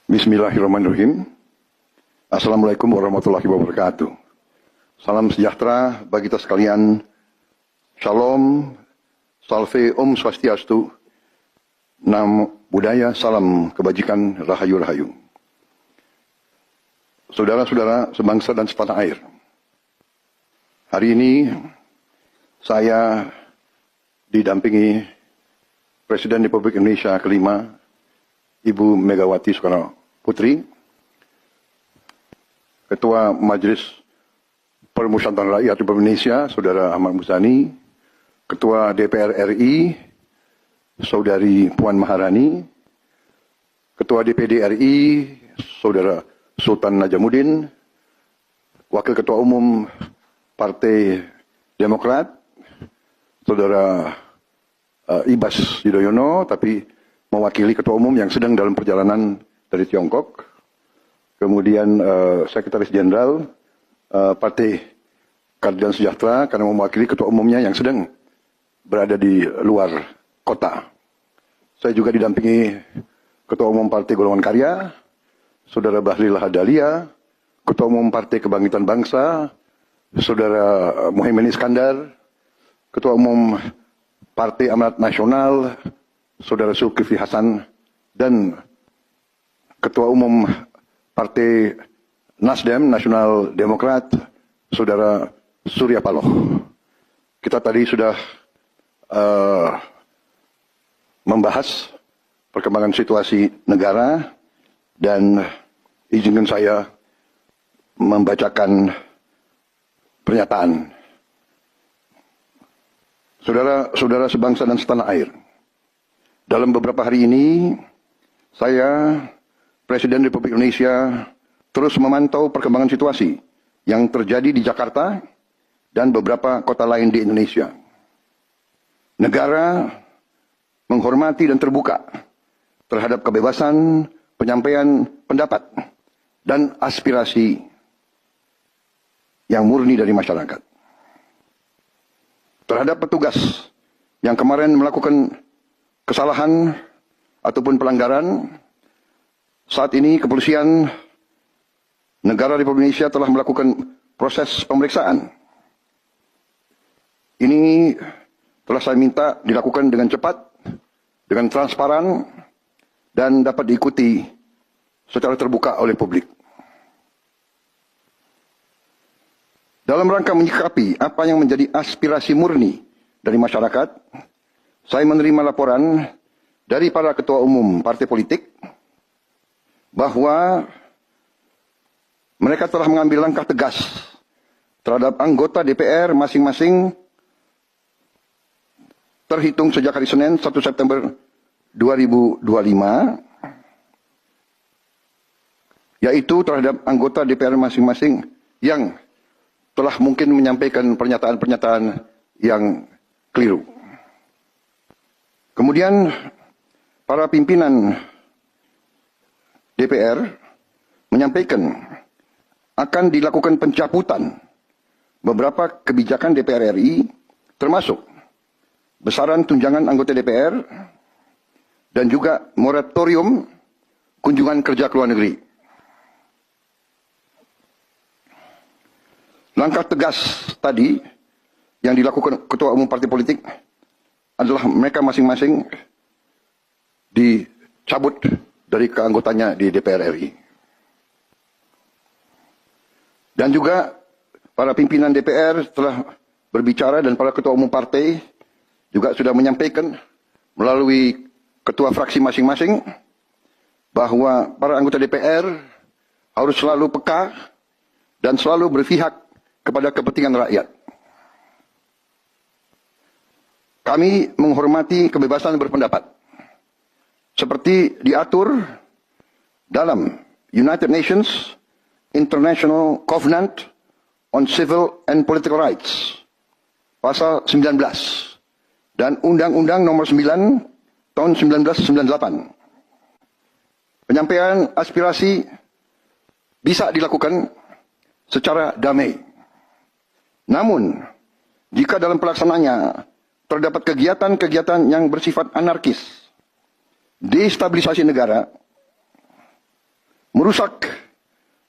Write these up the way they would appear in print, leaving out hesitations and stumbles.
Bismillahirrahmanirrahim. Assalamualaikum warahmatullahi wabarakatuh. Salam sejahtera bagi kita sekalian. Shalom, salve, om swastiastu, namo buddhaya, salam kebajikan, rahayu rahayu. Saudara-saudara sebangsa dan setanah air. Hari ini saya didampingi Presiden Republik Indonesia kelima, Ibu Megawati Soekarno Putri, Ketua Majelis Permusyawaratan Rakyat Republik Indonesia, Saudara Ahmad Muzani, Ketua DPR RI, Saudari Puan Maharani, Ketua DPD RI, Saudara Sultan Najamuddin, Wakil Ketua Umum Partai Demokrat, Saudara Ibas Yudhoyono, tapi mewakili Ketua Umum yang sedang dalam perjalanan dari Tiongkok. Kemudian Sekretaris Jenderal Partai Keadilan Sejahtera karena mewakili Ketua Umumnya yang sedang berada di luar kota. Saya juga didampingi Ketua Umum Partai Golongan Karya, Saudara Bahlil Lahadalia, Ketua Umum Partai Kebangkitan Bangsa, Saudara Muhaimin Iskandar, Ketua Umum Partai Amanat Nasional, Saudara Zulkifli Hasan, dan Ketua Umum Partai Nasdem, Nasional Demokrat, Saudara Surya Paloh. Kita tadi sudah membahas perkembangan situasi negara dan izinkan saya membacakan pernyataan. Saudara-saudara sebangsa dan setanah air, dalam beberapa hari ini, saya, Presiden Republik Indonesia, terus memantau perkembangan situasi yang terjadi di Jakarta dan beberapa kota lain di Indonesia. Negara menghormati dan terbuka terhadap kebebasan penyampaian pendapat dan aspirasi yang murni dari masyarakat. Terhadap petugas yang kemarin melakukan kesalahan ataupun pelanggaran, saat ini kepolisian negara Republik Indonesia telah melakukan proses pemeriksaan. Ini telah saya minta dilakukan dengan cepat, dengan transparan, dan dapat diikuti secara terbuka oleh publik. Dalam rangka menyikapi apa yang menjadi aspirasi murni dari masyarakat, saya menerima laporan dari para ketua umum partai politik bahwa mereka telah mengambil langkah tegas terhadap anggota DPR masing-masing terhitung sejak hari Senin 1 September 2025, yaitu terhadap anggota DPR masing-masing yang telah mungkin menyampaikan pernyataan-pernyataan yang keliru. Kemudian para pimpinan DPR menyampaikan akan dilakukan pencabutan beberapa kebijakan DPR RI, termasuk besaran tunjangan anggota DPR dan juga moratorium kunjungan kerja ke luar negeri. Langkah tegas tadi yang dilakukan ketua umum partai politik adalah mereka masing-masing dicabut dari keanggotanya di DPR RI. Dan juga para pimpinan DPR telah berbicara dan para ketua umum partai juga sudah menyampaikan melalui ketua fraksi masing-masing bahwa para anggota DPR harus selalu peka dan selalu berpihak kepada kepentingan rakyat. Kami menghormati kebebasan berpendapat seperti diatur dalam United Nations International Covenant on Civil and Political Rights pasal 19 dan Undang-Undang Nomor 9 tahun 1998. Penyampaian aspirasi bisa dilakukan secara damai. Namun, jika dalam pelaksanaannya terdapat kegiatan-kegiatan yang bersifat anarkis, destabilisasi negara, merusak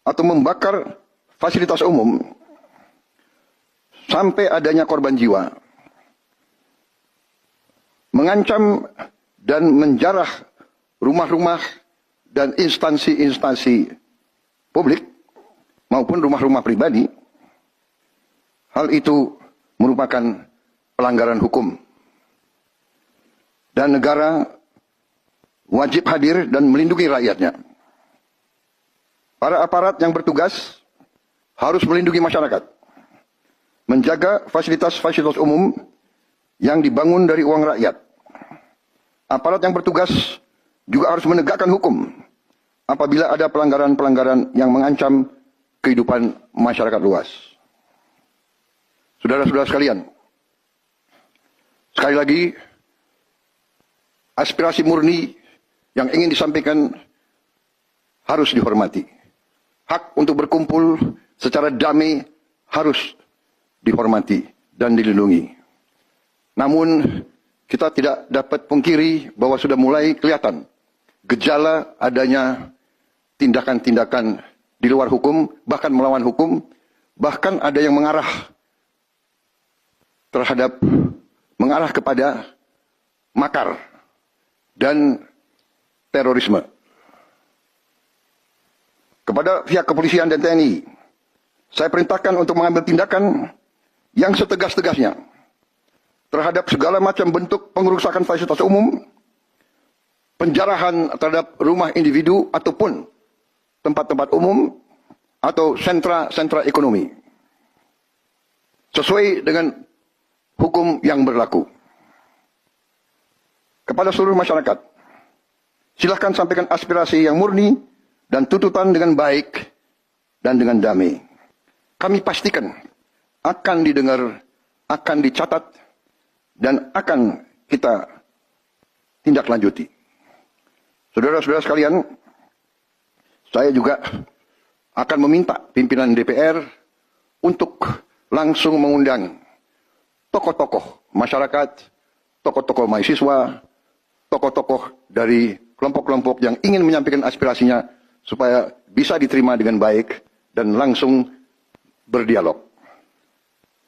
atau membakar fasilitas umum sampai adanya korban jiwa, mengancam dan menjarah rumah-rumah dan instansi-instansi publik maupun rumah-rumah pribadi, hal itu merupakan pelanggaran hukum. Dan negara wajib hadir dan melindungi rakyatnya. Para aparat yang bertugas harus melindungi masyarakat, menjaga fasilitas-fasilitas umum yang dibangun dari uang rakyat. Aparat yang bertugas juga harus menegakkan hukum apabila ada pelanggaran-pelanggaran yang mengancam kehidupan masyarakat luas. Saudara-saudara sekalian, sekali lagi, aspirasi murni yang ingin disampaikan harus dihormati. Hak untuk berkumpul secara damai harus dihormati dan dilindungi. Namun, kita tidak dapat pungkiri bahwa sudah mulai kelihatan gejala adanya tindakan-tindakan di luar hukum, bahkan melawan hukum, bahkan ada yang mengarah kepada makar dan terorisme. Kepada pihak kepolisian dan TNI, saya perintahkan untuk mengambil tindakan yang setegas-tegasnya terhadap segala macam bentuk pengerusakan fasilitas umum, penjarahan terhadap rumah individu ataupun tempat-tempat umum atau sentra-sentra ekonomi, sesuai dengan hukum yang berlaku. Kepada seluruh masyarakat, silakan sampaikan aspirasi yang murni dan tuntutan dengan baik dan dengan damai. Kami pastikan akan didengar, akan dicatat, dan akan kita tindak lanjuti. Saudara-saudara sekalian, saya juga akan meminta pimpinan DPR untuk langsung mengundang tokoh-tokoh masyarakat, tokoh-tokoh mahasiswa, tokoh-tokoh dari kelompok-kelompok yang ingin menyampaikan aspirasinya supaya bisa diterima dengan baik dan langsung berdialog.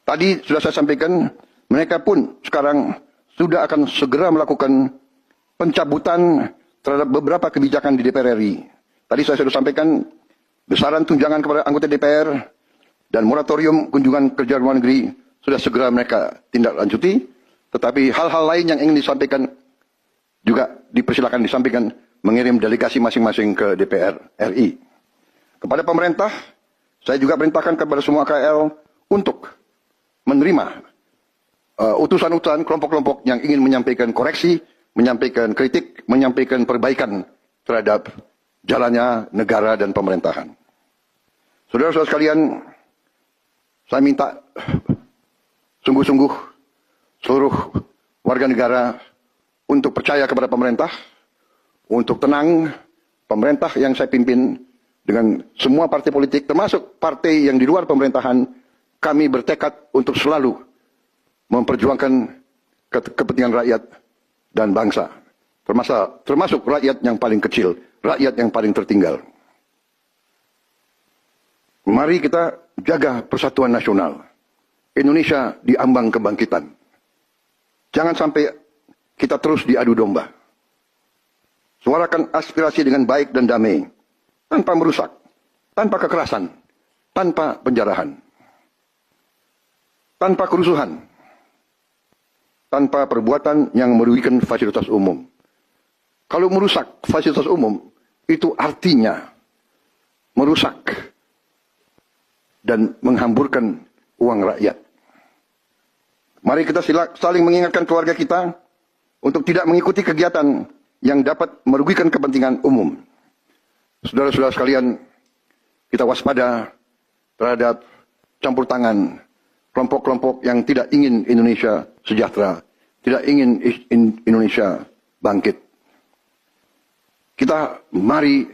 Tadi sudah saya sampaikan, mereka pun sekarang sudah akan segera melakukan pencabutan terhadap beberapa kebijakan di DPR RI. Tadi saya sudah sampaikan besaran tunjangan kepada anggota DPR dan moratorium kunjungan kerja luar negeri sudah segera mereka tindak lanjuti. Tetapi hal-hal lain yang ingin disampaikan juga dipersilakan disampaikan, mengirim delegasi masing-masing ke DPR RI. Kepada pemerintah, saya juga perintahkan kepada semua KL untuk menerima utusan-utusan kelompok-kelompok yang ingin menyampaikan koreksi, menyampaikan kritik, menyampaikan perbaikan terhadap jalannya negara dan pemerintahan. Saudara-saudara sekalian, saya minta sungguh-sungguh seluruh warga negara untuk percaya kepada pemerintah, untuk tenang. Pemerintah yang saya pimpin dengan semua partai politik, termasuk partai yang di luar pemerintahan, kami bertekad untuk selalu memperjuangkan kepentingan rakyat dan bangsa, termasuk rakyat yang paling kecil, rakyat yang paling tertinggal. Mari kita jaga persatuan nasional. Indonesia di ambang kebangkitan. Jangan sampai kita terus diadu domba. Suarakan aspirasi dengan baik dan damai, tanpa merusak, tanpa kekerasan, tanpa penjarahan, tanpa kerusuhan, tanpa perbuatan yang merugikan fasilitas umum. Kalau merusak fasilitas umum, itu artinya merusak dan menghamburkan uang rakyat. Mari kita saling mengingatkan keluarga kita untuk tidak mengikuti kegiatan yang dapat merugikan kepentingan umum. Saudara-saudara sekalian, kita waspada terhadap campur tangan kelompok-kelompok yang tidak ingin Indonesia sejahtera, tidak ingin Indonesia bangkit. Kita mari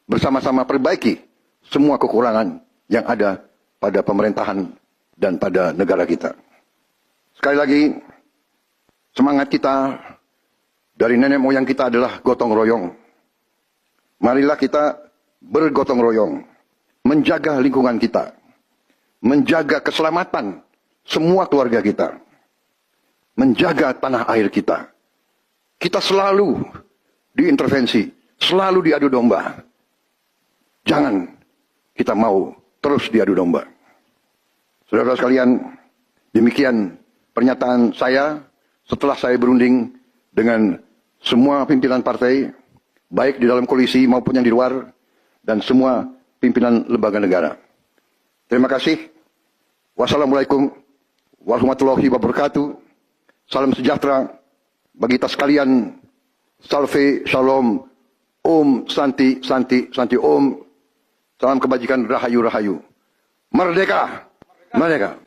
bersama-sama perbaiki semua kekurangan yang ada pada pemerintahan dan pada negara kita. Sekali lagi, semangat kita dari nenek moyang kita adalah gotong royong. Marilah kita bergotong royong, menjaga lingkungan kita, menjaga keselamatan semua keluarga kita, menjaga tanah air kita. Kita selalu diintervensi, selalu diadu domba. Jangan kita mau terus diadu domba. Saudara-saudara sekalian, demikian pernyataan saya setelah saya berunding dengan semua pimpinan partai, baik di dalam koalisi maupun yang di luar, dan semua pimpinan lembaga negara. Terima kasih. Wassalamualaikum warahmatullahi wabarakatuh. Salam sejahtera bagi kita sekalian. Salve, shalom, om, santi, santi, santi, om. Salam kebajikan, rahayu, rahayu. Merdeka! Merdeka!